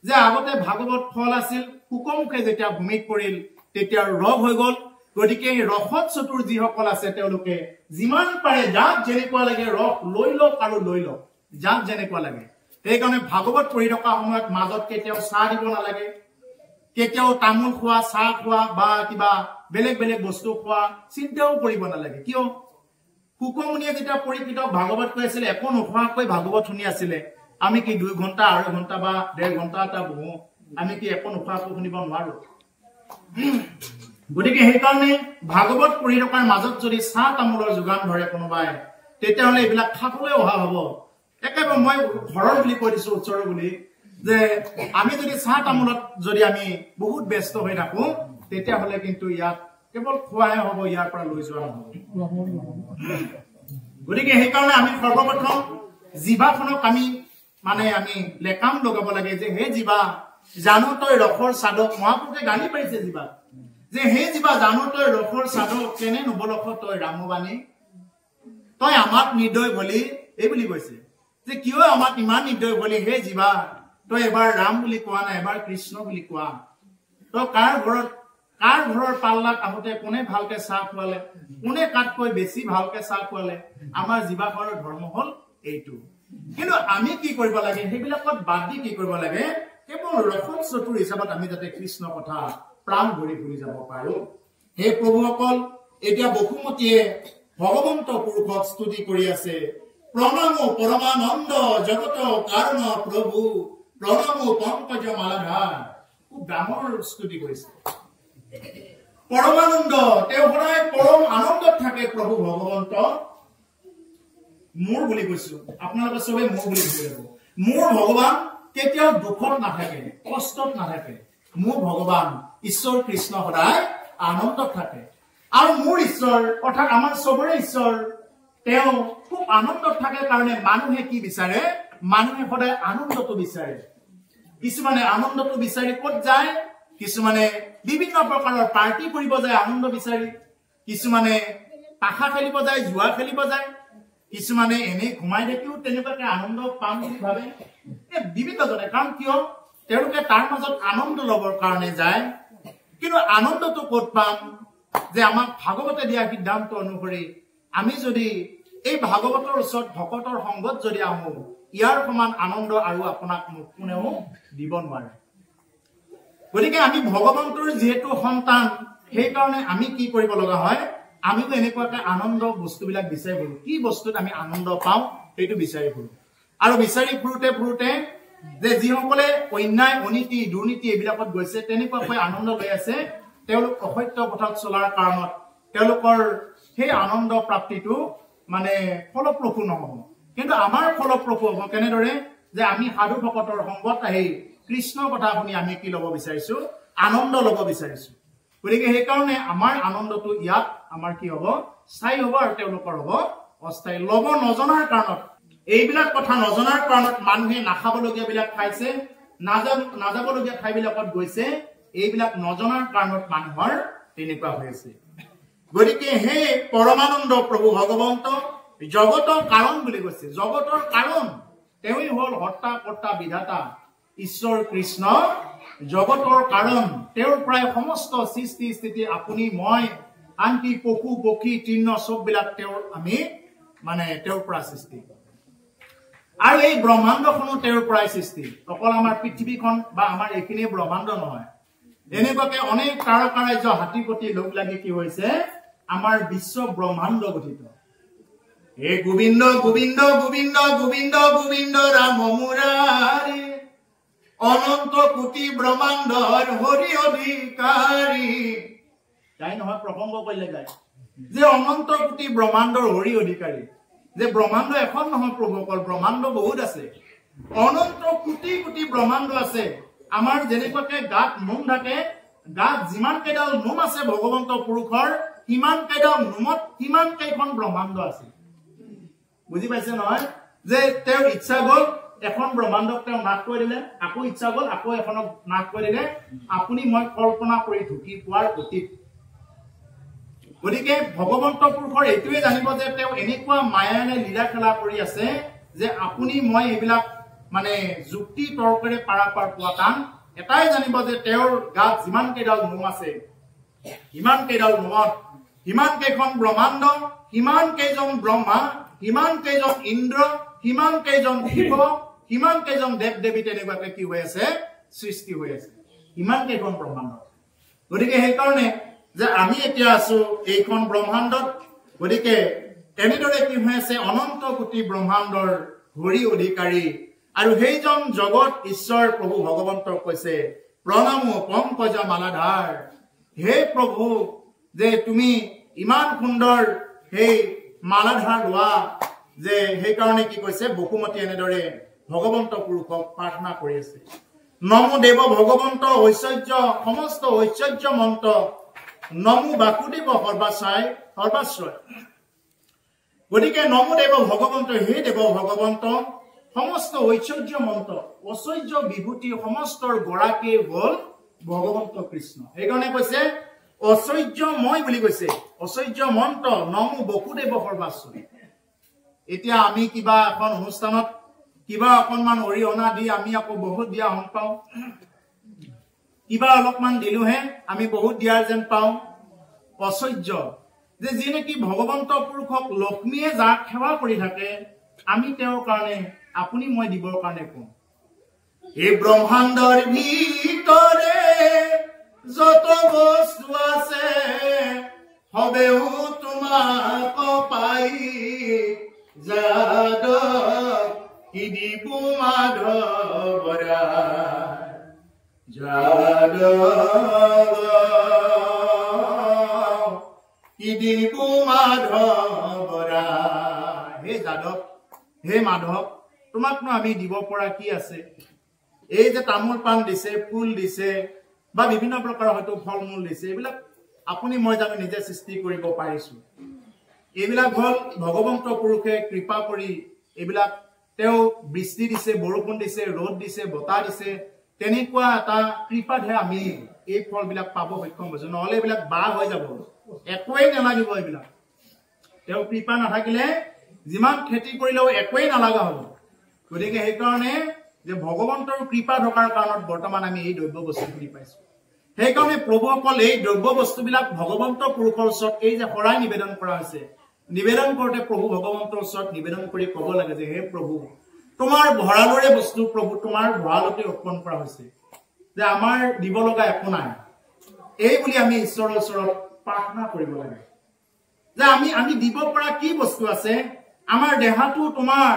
যে আগতে ভাগৱত ফল আছিল শুকমুখে যেতিয়া ভূমিত পৰিল তেতিয়া ৰস হৈ গ'ল গতিকে এই ৰসত চতুৰ যিসকল আছে তেওঁলোকে যিমান পাৰে যাক যেনেকুৱা লাগে ৰস লৈ লওক আৰু লৈ লওক যাক যেনেকুৱা লাগে সেইকাৰণে ভাগৱত পঢ়ি থকা সময়ত মাজত কেতিয়াও চাহ দিব নালাগে কেতিয়াও তামোল খোৱা চাহ খোৱা বা কিবা বেলেগ বেলেগ বস্তু খোৱা চিন্তাও কৰিব নালাগে কিয় শুকমুনিয়ে যেতিয়া পৰীক্ষিত ভাগৱত কৈ আছিলে একো নোখোৱাকৈ ভাগৱত শুনি আছিলে আমি কি 2 ঘণ্টা 2.5 ঘণ্টা বা 1.5 ঘণ্টা এটা বহো আমি কি একো নোখোৱাকৈ শুনিব নোৱাৰো গতিকে সেইকাৰণে ভাগৱত পঢ়ি থকাৰ মাজত যদি চাহ তামোলৰ যোগান ধৰে কোনোবাই তেতিয়াহ'লে এইবিলাক খাবলৈ অহা হ'ব একেবাৰে মই ঘৰৰ বুলি কৈ দিছো ওচৰৰ বুলি যে আমি যদি চাহ তামোলত যদি আমি বহুত ব্যস্ত হৈ থাকো তেতিয়াহ'লে কিন্তু ইয়াত কেৱল খোৱাহে হ'ব ইয়াৰ পৰা লৈ যোৱা নহ'ব গতিকে সেইকাৰণে আমি সৰ্বপ্ৰথম জিভাখনক আমি লেকাম লগাব লাগে যে হে জিভা জানো তই ৰসৰ সাধক মহাপুৰুষে গালি পাৰিছে জিভা যে হে জিভা জানো তই ৰসৰ সাধক কেনে নবলখ তই ৰামবাণী তই আমাক নিৰ্দয় বুলি এই বুলি কৈছে যে কিয় আমাক ইমান নিৰ্দয় বুলি হে জিভা তই এবাৰ ৰাম বুলি কোৱা নাই এবাৰ কৃষ্ণ বুলি কোৱা তই কাৰ ঘৰৰ পাল্লাত আহোঁতে কোনে ভালকে চাহ খোৱালে কোনে কাতকৈ বেছি ভালকে চাহ খোৱালে আমাৰ জিভাখনৰ ধৰ্ম হ'ল এইটো কিন্তু আমি কি কৰিব লাগে সেইবিলাকত বাদ দি কি কৰিব লাগে কেৱল ৰসত চতুৰ হিচাপত আমি যাতে কৃষ্ণ কথা প্ৰাণ ভৰি ঘূৰি যাব পাৰো হে প্ৰভুসকল এতিয়া বসুমতীয়ে ভগৱন্ত পুৰুষক স্তুতি কৰি আছে প্ৰণামো পৰমানন্দ জগত কাৰণ প্ৰভু প্ৰণামো পংকজ মালাধাৰ খুব ডাঙৰ স্তুতি কৰিছে পৰমানন্দ তেওঁ সদায় পৰম আনন্দত থাকে প্ৰভু ভগৱন্ত মোৰ বুলি কৈছো আপোনালোকে সবে মোৰ বুলি ভাবিব মোৰ ভগৱান কেতিয়াও দুখত নাথাকে কষ্টত নাথাকে মোৰ ভগৱান ঈশ্বৰ কৃষ্ণ সদায় আনন্দত থাকে আৰু মোৰ ঈশ্বৰ অৰ্থাৎ আমাৰ সবৰে ঈশ্বৰ তেওঁ খুব আনন্দত থাকে কাৰণে মানুহে কি বিচাৰে মানুহে সদায় আনন্দটো বিচাৰে কিছুমানে আনন্দটো বিচাৰি ক'ত যায় কিছুমানে বিভিন্ন প্ৰকাৰৰ পাৰ্টি কৰিব যায় আনন্দ বিচাৰি কিছুমানে পাখা খেলিব যায় জুৱা খেলিব যায় কিছুমানে এনে ঘুমাই থাকিও তেনেকুৱাকে আনন্দ পাম বুলি ভাবে বিভিন্ন জনে কাৰণ কিয় তেওঁলোকে তাৰ মাজত আনন্দ লবৰ কাৰণে যায় কিন্তু আনন্দটো ক'ত পাম যে আমাক ভাগৱতে দিয়া সিদ্ধান্ত অনুসৰি আমি যদি এই ভাগৱতৰ ওচৰত ভকতৰ সংগত যদি আহো ইয়াৰ সমান আনন্দ আৰু আপোনাক কোনেও দিব নোৱাৰে গতিকে আমি ভগৱন্তৰ যেহেতু সন্তান সেইকাৰণে আমি কি কৰিব লগা হয় আমিও এনেকুৱাকে আনন্দ বস্তুবিলাক বিচাৰি ফুৰো কি বস্তুত আমি আনন্দ পাওঁ সেইটো বিচাৰি ফুৰো আৰু বিচাৰি ফুৰোতে যে যিসকলে অন্যায় অনীতি দুৰ্নীতি এইবিলাকত গৈছে তেনেকুৱাকৈ আনন্দ লৈ আছে তেওঁলোক অসত্য পথত চলাৰ কাৰণত তেওঁলোকৰ সেই আনন্দ প্ৰাপ্তিটো ফলপ্ৰসূ নহ'ব কিন্তু আমাৰ ফলপ্ৰসূ হ'ব কেনেদৰে যে আমি সাধু ভকতৰ সংগত আহি কৃষ্ণ কথা শুনি আমি কি ল'ব বিচাৰিছো আনন্দ ল'ব বিচাৰিছো গতিকে সেইকাৰণে আমাৰ আনন্দটো ইয়াত আমাৰ কি হ'ব স্থায়ী হ'ব আৰু তেওঁলোকৰ হ'ব অস্থায়ী ল'ব নজনাৰ কাৰণত এইবিলাক কথা নজনাৰ কাৰণত মানুহে নাখাবলগীয়া বিলাক খাইছে নাযাবলগীয়া ঠাইবিলাকত গৈছে এইবিলাক নজনাৰ কাৰণত মানুহৰ তেনেকুৱা হৈছে গতিকে হে পৰমানন্দ প্ৰভু ভগৱন্ত জগতৰ কাৰণ বুলি কৈছে জগতৰ কাৰণ তেওঁই হ'ল হৰ্তা কৰ্তা বিধাতা ঈশ্বৰ কৃষ্ণ জগতৰ কাৰণ তেওঁৰ প্ৰায় সমস্ত সৃষ্টি স্থিতি আপুনি মই আনকি পশু পক্ষী তৃণ সববিলাক তেওঁৰ আমি তেওঁৰ পৰা সৃষ্টি আৰু এই ব্ৰহ্মাণ্ডখনো তেওঁৰ পৰাই সৃষ্টি অকল আমাৰ পৃথিৱীখন বা আমাৰ এইখিনি ব্ৰহ্মাণ্ড নহয় এনেকুৱাকে অনেক তাৰকাৰাজ্য হাতীপতি লগ লাগি কি হৈছে আমাৰ বিশ্ব ব্ৰহ্মাণ্ড গঠিত হে গোবিন্দ গোবিন্দ গোবিন্দ গোবিন্দ গোবিন্দ ৰাম মুৰাৰী অনন্ত কোটি ব্ৰহ্মাণ্ডৰ হৰি অধিকাৰী তাই নহয় প্ৰসংগ কৰিলে যায় যে অনন্ত কোটি ব্ৰহ্মাণ্ডৰ হৰি অধিকাৰী যে ব্ৰহ্মাণ্ড এখন নহয় প্ৰভুসকল ব্ৰহ্মাণ্ড বহুত আছে অনন্ত কোটি কোটি ব্ৰহ্মাণ্ড আছে আমাৰ যেনেকুৱাকে গাত নোম থাকে গাত যিমান কেইডাল নোম আছে ভগৱন্ত পুৰুষৰ কিমান কেইডাল নোমত কিমান কেইখন ব্ৰহ্মাণ্ড আছে বুজি পাইছে নহয় যে তেওঁৰ ইচ্ছা গ'ল এখন ব্ৰহ্মাণ্ডক তেওঁ নাশ কৰি দিলে আকৌ ইচ্ছা গ'ল আকৌ এখনক নাশ কৰি দিলে আপুনি মই কল্পনা কৰি ঢুকি পোৱাৰ অতীত গতিকে ভগৱন্ত পুৰুষৰ এইটোৱে জানিব যে তেওঁ এনেকুৱা মায়াৰে লীলা খেলা কৰি আছে যে আপুনি মই এইবিলাক মানে যুক্তি তৰ্কৰে পাৰাপাৰ পোৱা টান এটাই জানিব যে তেওঁৰ গাত যিমান কেইডাল নোম আছে সিমান কেইডাল নোমত সিমান কেইখন ব্ৰহ্মাণ্ড সিমান কেইজন ব্ৰহ্মা সিমান কেইজন ইন্দ্ৰ সিমান কেইজন শিৱ সিমান কেইজন দেৱ দেৱী তেনেকুৱাকে কি হৈ আছে সৃষ্টি হৈ আছে ইমান কেইখন ব্ৰহ্মাণ্ড গতিকে সেই কাৰণে যে আমি এতিয়া আছো এইখন ব্ৰহ্মাণ্ডত গতিকে এনেদৰে কি হৈ আছে অনন্ত কোটি ব্ৰহ্মাণ্ডৰ হৰি অধিকাৰী আৰু সেইজন জগত ঈশ্বৰ প্ৰভু ভগৱন্তক কৈছে প্ৰণামো পংকজ মালাধাৰ হে প্ৰভু যে তুমি ইমান সুন্দৰ সেই মালাধাৰ লোৱা যে সেই কাৰণে কি কৈছে বসুমতী এনেদৰে ভগৱন্ত পুৰুষক প্ৰাৰ্থনা কৰি আছে নমো দেৱ ভগৱন্ত ঐশ্বৰ্য সমস্ত ঐশ্বৰ্য মন্ত নমো বাসুদেৱ সৰ্বাশ্ৰয় গতিকে নমো দেৱ ভগৱন্ত হে দেৱ ভগৱন্ত সমস্ত ঐশ্বৰ্য মন্ত ঐশ্বৰ্য বিভূতি সমস্তৰ গৰাকী হল ভগৱন্ত কৃষ্ণ সেইকাৰণে কৈছে ঐশ্বৰ্যময় বুলি কৈছে ঐশ্বৰ্য মন্ত নমো বসুদেৱ সৰ্বাশ্ৰয় এতিয়া আমি কিবা এখন অনুষ্ঠানত কিবা অকনমান অৰিহণা দি আমি আকৌ বহুত দিয়া হন পাওঁ কিবা অলপমান দিলোহে আমি বহুত দিয়াৰ যেন পাওঁ ঐশ্বৰ্য যে যি নেকি ভগৱন্ত পুৰুষক লক্ষ্মীয়ে যাক সেৱা কৰি থাকে আমি তেওঁৰ কাৰণে আপুনি মই দিবৰ কাৰণে কওঁ এই ব্ৰহ্মাণ্ডৰ ভিতৰে যত বস্তু আছে হবেও তোমাক পাই যাদৱ কি দিব মাধৱৰা যাদৱ কি দিব মাধৱৰা হে যাদৱ হে মাধৱ তোমাকনো আমি দিব পৰা কি আছে এই যে তামোল পাণ দিছে ফুল দিছে বা বিভিন্ন প্ৰকাৰৰ হয়তো ফল মূল দিছে এইবিলাক আপুনি মই জানো নিজে সৃষ্টি কৰিব পাৰিছো এইবিলাক হল ভগৱন্ত পুৰুষে কৃপা কৰি এইবিলাক তেওঁ বৃষ্টি দিছে বৰষুণ দিছে ৰ'দ দিছে বতাহ দিছে তেনেকুৱা এটা কৃপাতহে আমি এই ফলবিলাক পাব সক্ষম হৈছো নহলে এইবিলাক বাহ হৈ যাব একোৱেই নালাগিব এইবিলাক তেওঁ কৃপা নাথাকিলে যিমান খেতি কৰিলেও একোৱেই নালাগা হ'ব গতিকে সেইকাৰণে যে ভগৱন্তৰ কৃপা থকাৰ কাৰণত বৰ্তমান আমি এই দ্ৰব্য বস্তুখিনি পাইছো সেইকাৰণে প্ৰভুসকল এই দ্ৰব্য বস্তুবিলাক ভগৱন্ত পুৰুষৰ ওচৰত এই যে শৰাই নিবেদন কৰা হৈছে নিবেদন কৰোঁতে প্ৰভু ভগৱন্তৰ ওচৰত নিবেদন কৰি ক'ব লাগে যে হে প্ৰভু তোমাৰ ভঁৰালৰে বস্তু প্ৰভু তোমাৰ ভঁৰালতে অৰ্পণ কৰা হৈছে যে আমাৰ দিব লগা একো নাই এই বুলি আমি ঈশ্বৰৰ ওচৰত প্ৰাৰ্থনা কৰিব লাগে যে আমি দিব পৰা কি বস্তু আছে আমাৰ দেহাটো তোমাৰ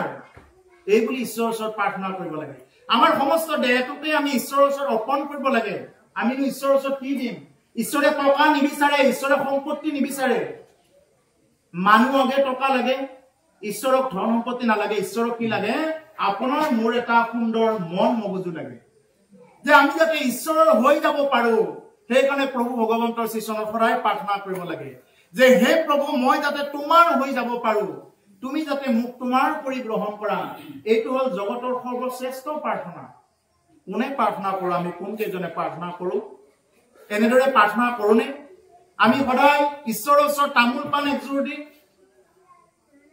এই বুলি ঈশ্বৰৰ ওচৰত প্ৰাৰ্থনা কৰিব লাগে আমাৰ সমস্ত দেহটোকে আমি ঈশ্বৰৰ ওচৰত অৰ্পণ কৰিব লাগে আমিনো ঈশ্বৰৰ ওচৰত কি দিম ঈশ্বৰে টকা নিবিচাৰে ঈশ্বৰে সম্পত্তি নিবিচাৰে মানুহকে টকা লাগে ঈশ্বৰক ধন সম্পত্তি নালাগে ঈশ্বৰক কি লাগে আপোনাৰ মোৰ এটা সুন্দৰ মন মগজু লাগে যে আমি যাতে ঈশ্বৰৰ হৈ যাব পাৰো সেইকাৰণে প্ৰভু ভগৱন্তৰ শ্ৰীচৰণত সদায় প্ৰাৰ্থনা কৰিব লাগে যে হে প্ৰভু মই যাতে তোমাৰ হৈ যাব পাৰো তুমি যাতে মোক তোমাৰ কৰি গ্ৰহণ কৰা এইটো হল জগতৰ সৰ্বশ্ৰেষ্ঠ প্ৰাৰ্থনা কোনে প্ৰাৰ্থনা কৰো আমি কোন কেজনে প্ৰাৰ্থনা কৰো এনেদৰে প্ৰাৰ্থনা কৰোনে আমি সদায় ঈশ্বৰৰ ওচৰত তামোল পাণ একযোৰ দি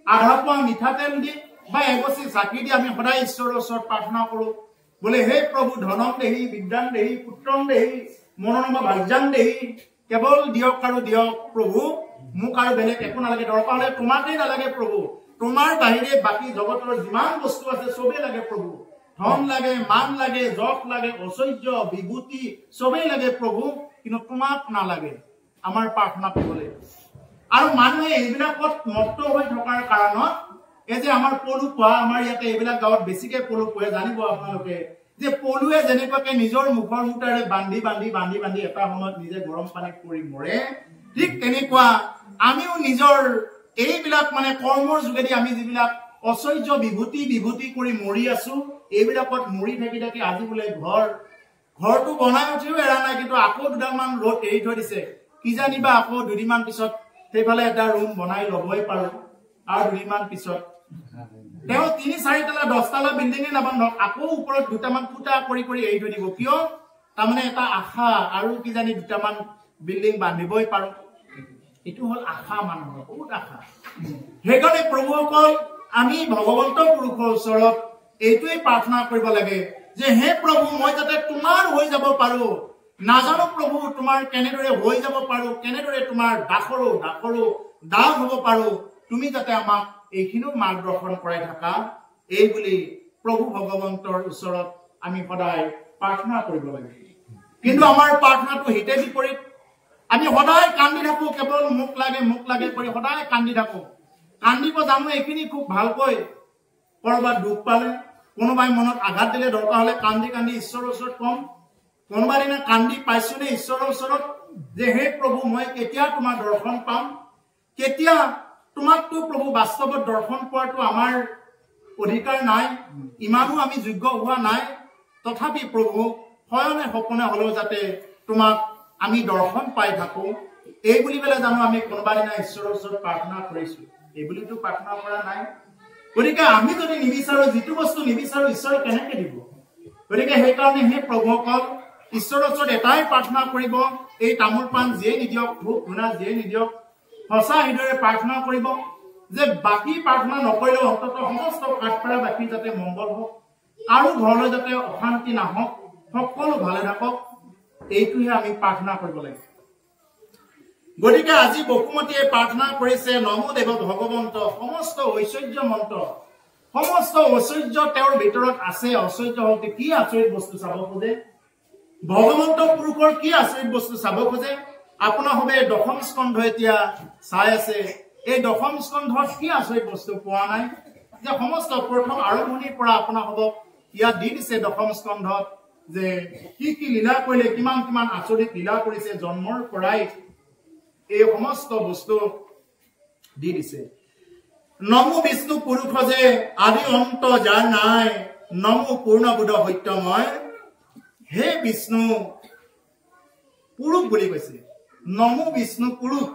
আধা পোৱা মিঠাতেল দি বা এগছি চাকি দি আমি সদায় ঈশ্বৰৰ ওচৰত প্ৰাৰ্থনা কৰো বোলে হে প্ৰভু ধনম দেহি বিদ্যান দেহি পুত্ৰম দেহি মনোনমা ভাগ্যান দেহি কেৱল দিয়ক আৰু দিয়ক প্ৰভু মোক আৰু বেলেগ একো নালাগে দৰকাৰ হলে তোমাকেই নালাগে প্ৰভু তোমাৰ বাহিৰে বাকী জগতৰ যিমান বস্তু আছে চবেই লাগে প্ৰভু ধন লাগে মান লাগে যশ লাগে ঐশ্বৰ্য বিভূতি চবেই লাগে প্ৰভু কিন্তু তোমাক নালাগে আমাৰ প্ৰাৰ্থনা কৰিবলৈ আৰু মানুহে এইবিলাকত মত্ত হৈ থকাৰ কাৰণত এই যে আমাৰ পলু পোৱা আমাৰ ইয়াতে এইবিলাক গাঁৱত বেছিকে পলু পোহে জানিব আপোনালোকে যে পলুৱে যেনেকুৱাকে নিজৰ মুখৰ মুটাৰে বান্ধি বান্ধি বান্ধি বান্ধি এটা সময়ত নিজে গৰম পানীত পৰি মৰে ঠিক তেনেকুৱা আমিও নিজৰ এইবিলাক মানে কৰ্মৰ যোগেদি আমি যিবিলাক ঐশ্বৰ্য বিভূতি কৰি মৰি আছো এইবিলাকত মৰি থাকি থাকি আজি বোলে ঘৰটো বনাই উঠিও এৰা নাই কিন্তু আকৌ দুডালমান ৰ'দ এৰি থৈ দিছে কি জানিবা আকৌ দুদিনমান পিছত সেইফালে এটা ৰুম বনাই ল'বই পাৰো আৰু দুদিনমান পিছত তেওঁ ৩-৪ তলা 10 তলা বিল্ডিঙে নাবান্ধক আকৌ ওপৰত দুটামান ফুটা কৰি কৰি এৰি থৈ দিব কিয় তাৰমানে এটা আশা আৰু কি জানি দুটামান বিল্ডিং বান্ধিবই পাৰো এইটো হল আশা মানুহৰ বহুত আশা সেইকাৰণে প্ৰভুসকল আমি ভগৱন্ত পুৰুষৰ ওচৰত এইটোৱে প্ৰাৰ্থনা কৰিব লাগে যে হে প্ৰভু মই যাতে তোমাৰ হৈ যাব পাৰো নাজানো প্ৰভু তোমাৰ কেনেদৰে হৈ যাব পাৰো কেনেদৰে তোমাৰ দাসৰো দাস হ'ব পাৰো তুমি যাতে আমাক এইখিনিও মাৰ্গদৰ্শন কৰাই থাকা এই বুলি প্ৰভু ভগৱন্তৰ ওচৰত আমি সদায় প্ৰাৰ্থনা কৰিব লাগে কিন্তু আমাৰ প্ৰাৰ্থনাটো হিতে বিপৰীত আমি সদায় কান্দি থাকো কেৱল মুখ লাগে কৰি সদায় কান্দি থাকো কান্দিব জানো এইখিনি খুব ভালকৈ কৰবাত দুখ পালে কোনোবাই মনত আঘাত দিলে দৰকাৰ হলে কান্দি ঈশ্বৰৰ ওচৰত কম কোনোবা দিনা কান্দি পাইছোনে ঈশ্বৰৰ ওচৰত যে হে প্ৰভু মই কেতিয়া তোমাৰ দৰ্শন পাম কেতিয়া তোমাকতো প্ৰভু বাস্তৱত দৰ্শন পোৱাটো আমাৰ অধিকাৰ নাই ইমানো আমি যোগ্য হোৱা নাই তথাপি প্ৰভু হয়নে সপোনে হলেও যাতে তোমাক আমি দৰ্শন পাই থাকো এই বুলি বেলে জানো আমি কোনোবা দিনা ঈশ্বৰৰ ওচৰত প্ৰাৰ্থনা কৰিছো এই বুলিতো প্ৰাৰ্থনা কৰা নাই গতিকে আমি যদি নিবিচাৰো যিটো বস্তু নিবিচাৰো ঈশ্বৰে কেনেকৈ দিব গতিকে সেইকাৰণে হে প্ৰভুসকল ঈশ্বৰৰ ওচৰত এটাই প্ৰাৰ্থনা কৰিব এই তামোল পাণ যিয়ে নিদিয়ক ধূপ ধূনা যিয়ে নিদিয়ক সঁচা হৃদয়েৰে প্ৰাৰ্থনা কৰিব যে বাকী প্ৰাৰ্থনা নকৰিলেও অন্ততঃ সমস্ত কাঠফাৰা বাকী যাতে মংগল হওক আৰু ঘৰলৈ যাতে অশান্তি নাহক সকলো ভালে থাকক এইটোহে আমি প্ৰাৰ্থনা কৰিব লাগে গতিকে আজি বসুমতীয়ে প্ৰাৰ্থনা কৰিছে নমো দেৱ ভগৱন্ত সমস্ত ঐশ্বৰ্য মন্ত্ৰ সমস্ত ঐশ্বৰ্য তেওঁৰ ভিতৰত আছে ঐশ্বৰ্য হওক কি আচৰিত বস্তু চাব খোজে ভগৱন্ত পুৰুষৰ কি আচৰিত বস্তু চাব খোজে আপোনাৰ হবে দশম স্কন্ধ এতিয়া চাই আছে এই দশম স্কন্ধত কি আচৰিত বস্তু পোৱা নাই যে সমস্ত প্ৰথম আৰম্ভণিৰ পৰা আপোনাৰ হ'ব ইয়াত দি দিছে দশম স্কন্ধত যে কি লীলা কৰিলে কিমান আচৰিত লীলা কৰিছে জন্মৰ পৰাই এই সমস্ত বস্তু দি দিছে নমো বিষ্ণু পুৰুষ যে আদি অন্ত যাৰ নাই নমো পূৰ্ণবোধ সত্যময় হে বিষ্ণু পুৰুষ বুলি কৈছে নমো বিষ্ণু পুৰুষ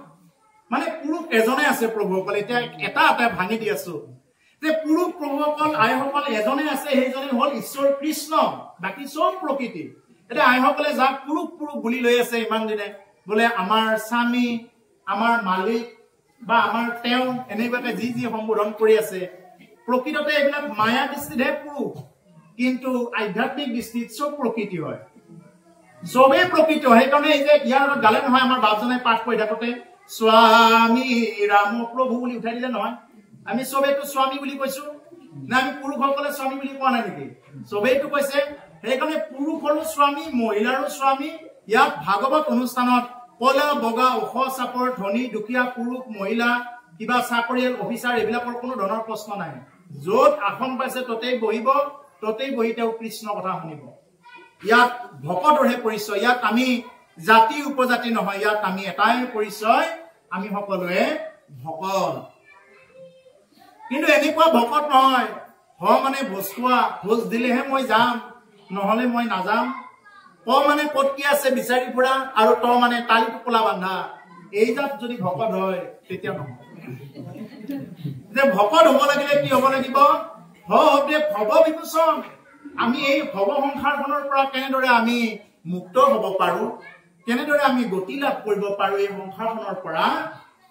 মানে পুৰুষ এজনে আছে প্ৰভুসকল এতিয়া এটা ভাঙি দি আছো যে পুৰুষ প্ৰভুসকল আইসকল এজনে আছে সেইজনে হল ঈশ্বৰ কৃষ্ণ বাকী সব প্ৰকৃতি এতিয়া আইসকলে যাক পুৰুষ বুলি লৈ আছে ইমান দিনে বোলে আমাৰ স্বামী আমাৰ মালিক বা আমাৰ তেওঁ এনেকুৱাকে যি সম্বোধন কৰি আছে প্ৰকৃততে এইবিলাক মায়া দৃষ্টিতহে পুৰুষ কিন্তু আধ্যাত্মিক দৃষ্টিত সব প্ৰকৃতি হয় সবে প্ৰকৃতি হয় সেইকাৰণে এই যে ইয়াৰ লগত গালে নহয় আমাৰ বাপজনে পাঠ কৰি থাকোতে স্বামী ৰাম প্ৰভু বুলি উঠাই দিলে নহয় আমি সবেইটো স্বামী বুলি কৈছো না আমি পুৰুষসকলে স্বামী বুলি কোৱা নাই নেকি সবেইটো কৈছে সেইকাৰণে পুৰুষ হলো স্বামী মহিলাৰো স্বামী ইয়াত ভাগৱত অনুষ্ঠানত কলা বগা ওখ চাপৰ ধনী দুখীয়া পুৰুষ মহিলা কিবা চাকৰিয়াল অফিচাৰ এইবিলাকৰ কোনো ধৰণৰ প্ৰশ্ন নাই য'ত আসন পাইছে ততেই বহিব ততেই বহি তেওঁ কৃষ্ণ কথা শুনিব ইয়াত ভকতৰহে পৰিচয় ইয়াত আমি জাতি উপজাতি নহয় ইয়াত আমি এটাই পৰিচয় আমি সকলোৱে ভকত কিন্তু এনেকুৱা ভকত নহয় মানে বস্তুৱা ভোজ দিলেহে মই যাম নহলে মই নাযাম মানে কত কি আছে বিচাৰি ফুৰা আৰু মানে তালি টোপোলা বান্ধা এই জাত যদি ভকত হয় তেতিয়া নহয় যে ভকত হ'ব লাগিলে কি হ'ব লাগিব ভৱ বিভূষণ আমি এই ভৱ সংসাৰখনৰ পৰা কেনেদৰে আমি মুক্ত হ'ব পাৰো কেনেদৰে আমি গতি লাভ কৰিব পাৰো এই সংসাৰখনৰ পৰা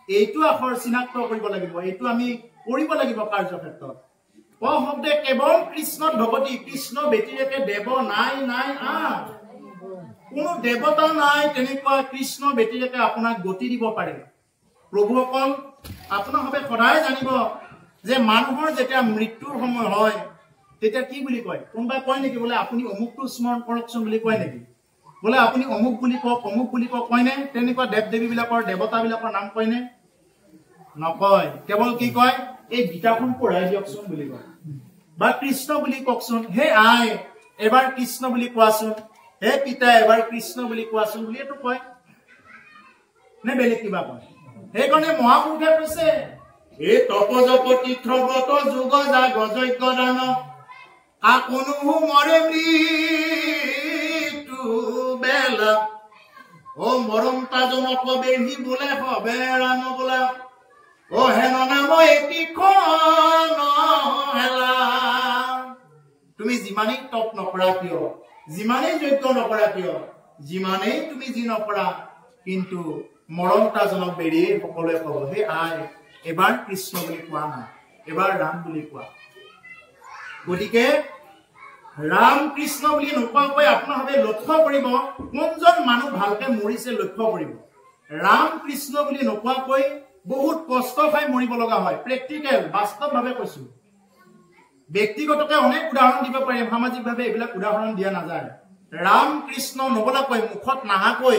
এইটো আখৰ চিনাক্ত কৰিব লাগিব এইটো আমি কৰিব লাগিব কাৰ্যক্ষেত্ৰত শব্দে কেৱল কৃষ্ণত ভগতি কৃষ্ণ ব্যতিৰেকে দেৱ নাই কোনো দেৱতা নাই তেনেকুৱা কৃষ্ণ ব্যতিৰেকে আপোনাক গতি দিব পাৰে প্ৰভুসকল আপোনালোকে সদায় জানিব যে মানুহৰ যেতিয়া মৃত্যুৰ সময় হয় তেতিয়া কি বুলি কয় কোনোবাই কয় নেকি বোলে আপুনি অমুকটো স্মৰণ কৰকচোন বুলি কয় নেকি বোলে আপুনি অমুক বুলি কওক কয়নে তেনেকুৱা দেৱ দেৱী বিলাকৰ দেৱতা বিলাকৰ নাম কয়নে নকয় কেৱল কি কয় এই গীতাখন পঢ়াই দিয়কচোন বুলি কয় বা কৃষ্ণ বুলি কওকচোন হে আই এবাৰ কৃষ্ণ বুলি কোৱাচোন হে পিতা এবাৰ কৃষ্ণ বুলি কোৱাচোন বুলি এইটো কয় নে বেলেগ কিবা কয় সেইকাৰণে মহাপুৰুষে কৈছে এই তপজপ তীৰ্থগত যোগ যাগ যজ্ঞ দান আকনো মৰে মৃত্যু বেলা ও মৰম তাজনক বেঢ়ি বোলে হবে ৰাম বোলা ও হেন নাম এটিখন হেলা তুমি যিমানেই তপ নকৰা কিয় যিমানেই যজ্ঞ নকৰা কিয় যিমানেই তুমি যি নকৰা কিন্তু মৰম তাজনক বেৰিয়ে সকলোৱে কব হে আই এবাৰ কৃষ্ণ বুলি কোৱা নাই এবাৰ ৰাম বুলি কোৱা গতিকে ৰাম কৃষ্ণ বুলি নোকোৱাকৈ আপোনালোকে লক্ষ্য কৰিব কোনজন মানুহ ভালকে মৰিছে লক্ষ্য কৰিব ৰাম কৃষ্ণ বুলি নোকোৱাকৈ বহুত কষ্ট খাই মৰিব লগা হয় প্ৰেক্টিকেল বাস্তৱভাৱে কৈছো ব্যক্তিগতকে অনেক উদাহৰণ দিব পাৰিম সামাজিকভাৱে এইবিলাক উদাহৰণ দিয়া নাযায় ৰাম কৃষ্ণ নবলাকৈ মুখত নাহাকৈ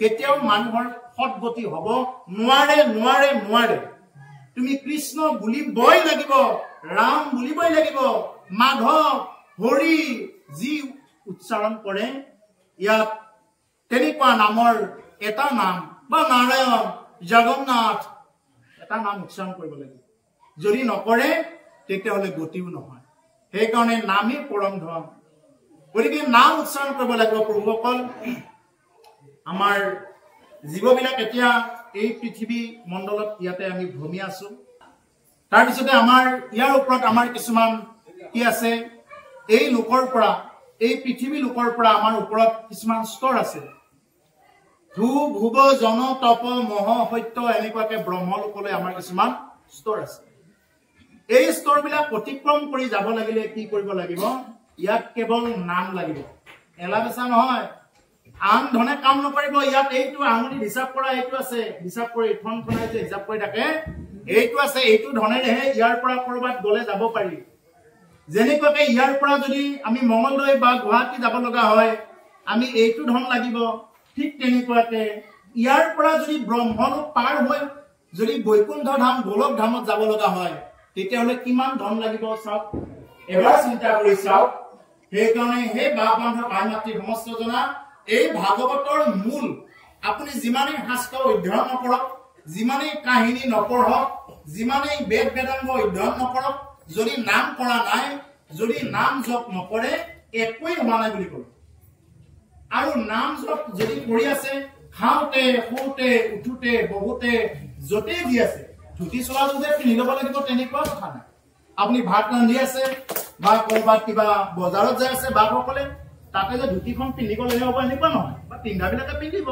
কেতিয়াও মানুহৰ সৎগতি হ'ব নোৱাৰে নোৱাৰে নোৱাৰে তুমি কৃষ্ণ বুলিবই লাগিব ৰাম বুলিবই লাগিব মাধৱ হৰি যি উচ্চাৰণ কৰে ইয়াত তেনেকুৱা নামৰ এটা নাম বা নাৰায়ণ জগন্নাথ এটা নাম উচ্চাৰণ কৰিব লাগিব যদি নকৰে তেতিয়াহ'লে গতিও নহয় সেইকাৰণে নামেই পৰম ধন গতিকে নাম উচ্চাৰণ কৰিব লাগিব প্ৰভুসকল আমাৰ জীৱবিলাক এতিয়া এই পৃথিৱী মণ্ডলত ইয়াতে আমি ভ্ৰমি আছো তাৰপিছতে আমাৰ ইয়াৰ ওপৰত আমাৰ কিছুমান কি আছে এই লোকৰ পৰা এই পৃথিৱী লোকৰ পৰা আমাৰ ওপৰত কিছুমান স্তৰ আছে ভূ ভুৱ জন তপ মহ সত্য এনেকুৱাকে ব্ৰহ্ম লোকলৈ আমাৰ কিছুমান স্তৰ আছে এই স্তৰবিলাক অতিক্ৰম কৰি যাব লাগিলে কি কৰিব লাগিব ইয়াত কেৱল নাম লাগিব এলাবেচা নহয় আন ধনে কাম নকৰিব ইয়াত এইটো আঙুলি হিচাপ কৰা এইটো আছে হিচাপ কৰি ঠন ঠনাই যে হিচাপ কৰি থাকে এইটো আছে এইটো ধনেৰেহে ইয়াৰ পৰা কৰবাত গলে যাব পাৰি যেনেকুৱাকে ইয়াৰ পৰা যদি আমি মঙ্গলদৈ বা গুৱাহাটী যাব লগা হয় আমি এইটো ধন লাগিব ঠিক তেনেকুৱাকে ইয়াৰ পৰা যদি ব্ৰহ্মলোক পাৰ হৈ যদি বৈকুণ্ঠ ধাম গোলক ধামত যাব লগা হয় তেতিয়াহ'লে কিমান ধন লাগিব চাওক এবাৰ চিন্তা কৰি চাওক সেইকাৰণে সেই বাপ বান্ধৱ ভাই মাতৃ সমস্ত জনা এই ভাগৱতৰ মূল আপুনি যিমানেই শাস্ত্ৰ অধ্যয়ন নকৰক যিমানেই কাহিনী নপঢ়ক যিমানেই বেদ বেদাংগ অধ্যয়ন নকৰক যদি নাম কৰা নাই যদি নাম জপ নকৰে একোৱেই হোৱা নাই বুলি ক'ব আৰু নাম জপ যদি কৰি আছে খাওঁতে শুওঁতে উঠোতে বহুতে য'তেই দি আছে ধুতি চোলা যদি পিন্ধি ল'ব লাগিব তেনেকুৱা কথা নাই আপুনি ভাত ৰান্ধি আছে বা কৰবাত কিবা বজাৰত যাই আছে বাপসকলে তাতে যে ধুতিখন পিন্ধিব লাগে হ'ব এনেকুৱা নহয় বা পিন্ধাবিলাকে পিন্ধিব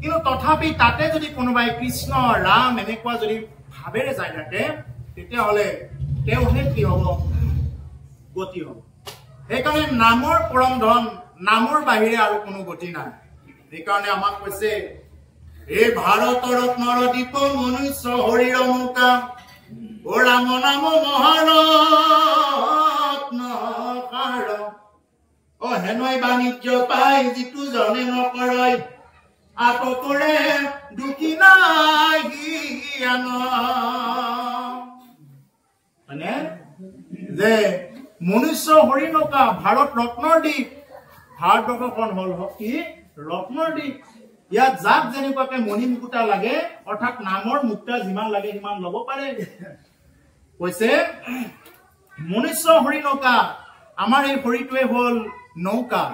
কিন্তু তথাপি তাতে যদি কোনোবাই কৃষ্ণ ৰাম এনেকুৱা যদি ভাৱেৰে যাই থাকে তেতিয়াহ'লে তেওঁহে কি হ'ব গতি হ'ব সেইকাৰণে নামৰ পৰম ধন নামৰ বাহিৰে আৰু কোনো গতি নাই সেইকাৰণে আমাক কৈছে এই ভাৰতৰ ৰত্নৰ দীপ মনুষ্য হৰিৰ মুকা ও ৰাম নাম মহাৰত্ন কাৰ ও হেনৈ বাণিজ্য পাই যিটো জনে নকৰয় আতকৰে দুখী নাই মানে যে মনুষ্য হৰি নৌকা ভাৰত ৰত্নৰ দ্বীপ ভাৰতবৰ্ষখন হল কি ৰত্নৰ দ্বীপ ইয়াত যাক যেনেকুৱাকে মণি মুকুতা লাগে অৰ্থাৎ নামৰ মুক্তা যিমান লাগে সিমান ল'ব পাৰে কৈছে মনুষ্য হৰি নৌকা আমাৰ এই হৰিটোৱে হল নৌকা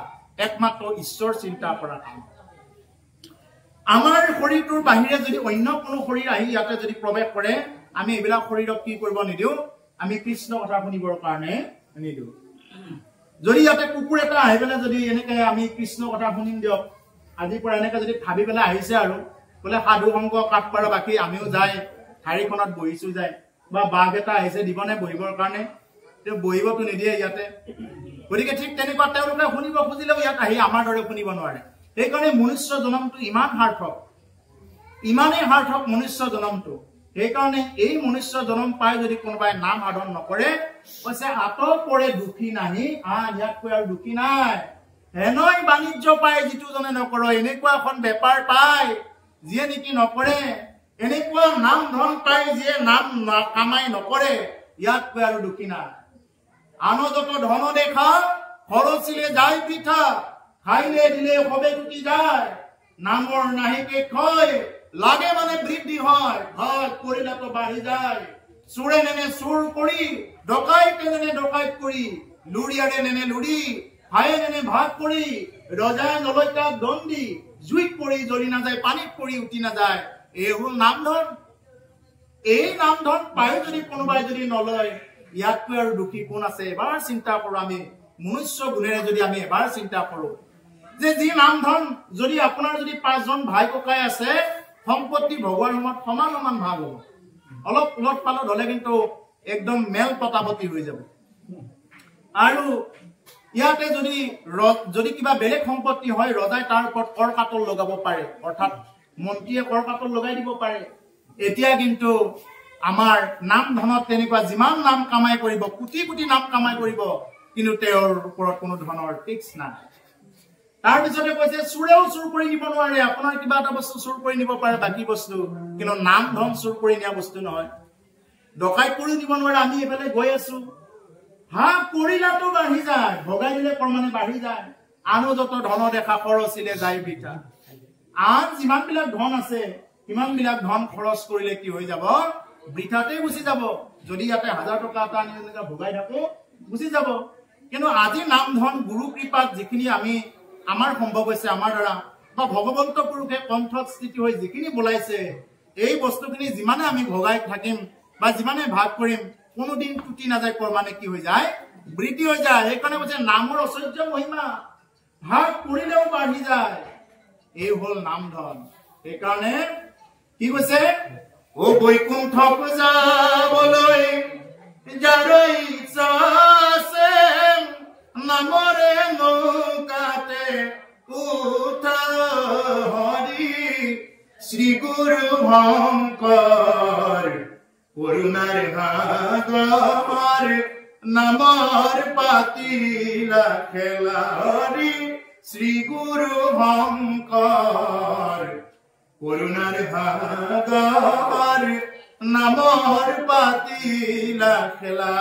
একমাত্ৰ ঈশ্বৰ চিন্তা কৰা কাম আমাৰ শৰীৰটোৰ বাহিৰে যদি অন্য কোনো শৰীৰ আহি ইয়াতে যদি প্ৰৱেশ কৰে আমি এইবিলাক শৰীৰক কি কৰিব নিদিও আমি কৃষ্ণ কথা শুনিবৰ কাৰণে নিদিও যদি ইয়াতে কুকুৰ এটা আহি পেলাই যদি এনেকে আমি কৃষ্ণ কথা শুনিম দিয়ক আজিৰ পৰা এনেকে যদি ভাবি পেলাই আহিছে আৰু বোলে সাধু সংগ কাঠপাৰা বাকী আমিও যায় ঠাৰিখনত বহিছো যায় বা বাঘ এটা আহিছে দিবনে বহিবৰ কাৰণে তেওঁ বহিবতো নিদিয়ে ইয়াতে গতিকে ঠিক তেনেকুৱা তেওঁলোকে শুনিব খুজিলেও ইয়াত আহি আমাৰ দৰে শুনিব নোৱাৰে সেইকাৰণে মনুষ্য জনমটো ইমান সাৰ্থক ইমানেই সাৰ্থক মনুষ্য জনমটো সেইকাৰণে এই মনুষ্য জনম পাই যদি কোনোবাই নাম সাধন নকৰে কৈছে আতক পৰে দুখী নাহি ইয়াতকৈ আৰু দুখী নাই হেনৈ বাণিজ্য পাই যিটো জনে নকৰে এনেকুৱা এখন বেপাৰ পায় যিয়ে নেকি নকৰে এনেকুৱা নাম ধন পাই যিয়ে নাম কামাই নকৰে ইয়াতকৈ আৰু দুখী নাই আনো যত ধন দেখা খৰচিলে যায় পিঠা খাইলে দিলে হবে টুটি যায় নামৰ নাহিকে ক্ষয় লাগে মানে বৃদ্ধি হয় ভয় কৰিলে তো বাঢ়ি যায় চোৰে নেনে চোৰ কৰি ডকাইতে নেনে ডকাইত কৰি লুৰিয়াৰে নেনে লুৰি ভায়ে নেনে ভাগ কৰি ৰজাই নলৈতাক দণ্ডি জুইত পৰি জ্বলি নাযায় পানীত পৰি উঠি নাযায় এই হল নাম ধন এই নাম ধন পাই যদি কোনোবাই যদি নলয় ইয়াতকৈ আৰু দুখী কোন আছে এবাৰ চিন্তা কৰো আমি মনুষ্য গুণেৰে যদি আমি এবাৰ চিন্তা কৰো যে যি নাম ধন যদি আপোনাৰ যদি 5 জন ভাই ককাই আছে সম্পত্তি ভগৱান সময়ত সমান সমান ভাগ হ'ব অলপ উলট পালট হলে কিন্তু একদম মেল পটাপটি হৈ যাব আৰু ইয়াতে যদি কিবা বেলেগ সম্পত্তি হয় ৰজাই তাৰ ওপৰত কৰ কাটল লগাব পাৰে, অৰ্থাৎ মন্ত্ৰীয়ে কৰ কাটল লগাই দিব পাৰে। এতিয়া কিন্তু আমাৰ নাম ধনত তেনেকুৱা যিমান নাম কামাই কৰিব, কোটি কোটি নাম কামাই কৰিব, কিন্তু তেওঁৰ ওপৰত কোনো ধৰণৰ ফিক্স নাই। তাৰপিছতে কৈছে চোৰেও চুৰ কৰি নিব নোৱাৰে। আপোনাৰ কিবা এটা বস্তু চুৰ কৰি নিব পাৰে, বাকী বস্তু, কিন্তু নাম ধন চুৰ কৰি নিয়া বস্তু নহয়। ডকাইত কৰি দিব নোৱাৰে। আমি এইফালে গৈ আছো, হাঁহ কৰিলাটো বাঢ়ি যায়, ভগাই দিলে ক্ৰমানে বাঢ়ি যায়। আনো যত ধন দেখা খৰচিলে যায় বৃথা। আন যিমান বিলাক ধন আছে সিমান বিলাক ধন খৰচ কৰিলে কি হৈ যাব? বৃথাতে গুচি যাব। যদি ইয়াতে 1000 টকা এটা আনি ভগাই থাকো গুচি যাব। কিন্তু আজি নাম ধন গুৰু কৃপাত যিখিনি আমাৰ সম্ভৱ হৈছে, আমাৰ দ্বাৰা বা ভগৱন্ত পুৰুষে কণ্ঠত স্থিতি হৈ যিখিনি বোলাইছে, এই বস্তুখিনি যিমানে আমি ভগাই থাকিম বা যিমানে ভাগ কৰিম, কোনোদিন টুটি নাযায়, ক্ৰমানে কি হৈ যায়? বৃদ্ধি হৈ যায়। সেইকাৰণে কৈছে নামৰ ঐশ্বৰ্য মহিমা, ভাগ কৰিলেও বাঢ়ি যায়। এই হল নাম ধন। সেইকাৰণে কি কৈছে? ও বৈকুণ্ঠ যাবলৈ যাৰ ইচ্ছা আছে, নামৰে নৌকাতে উঠা হৰি। শ্ৰী গুৰু শংকৰ কৰুণাৰ সাগৰ, নামৰ পাতিলা খেলাৰি। শ্ৰী গুৰু শংকৰ কৰুণাৰ সাগৰ, নামৰ পাতিলা খেলা।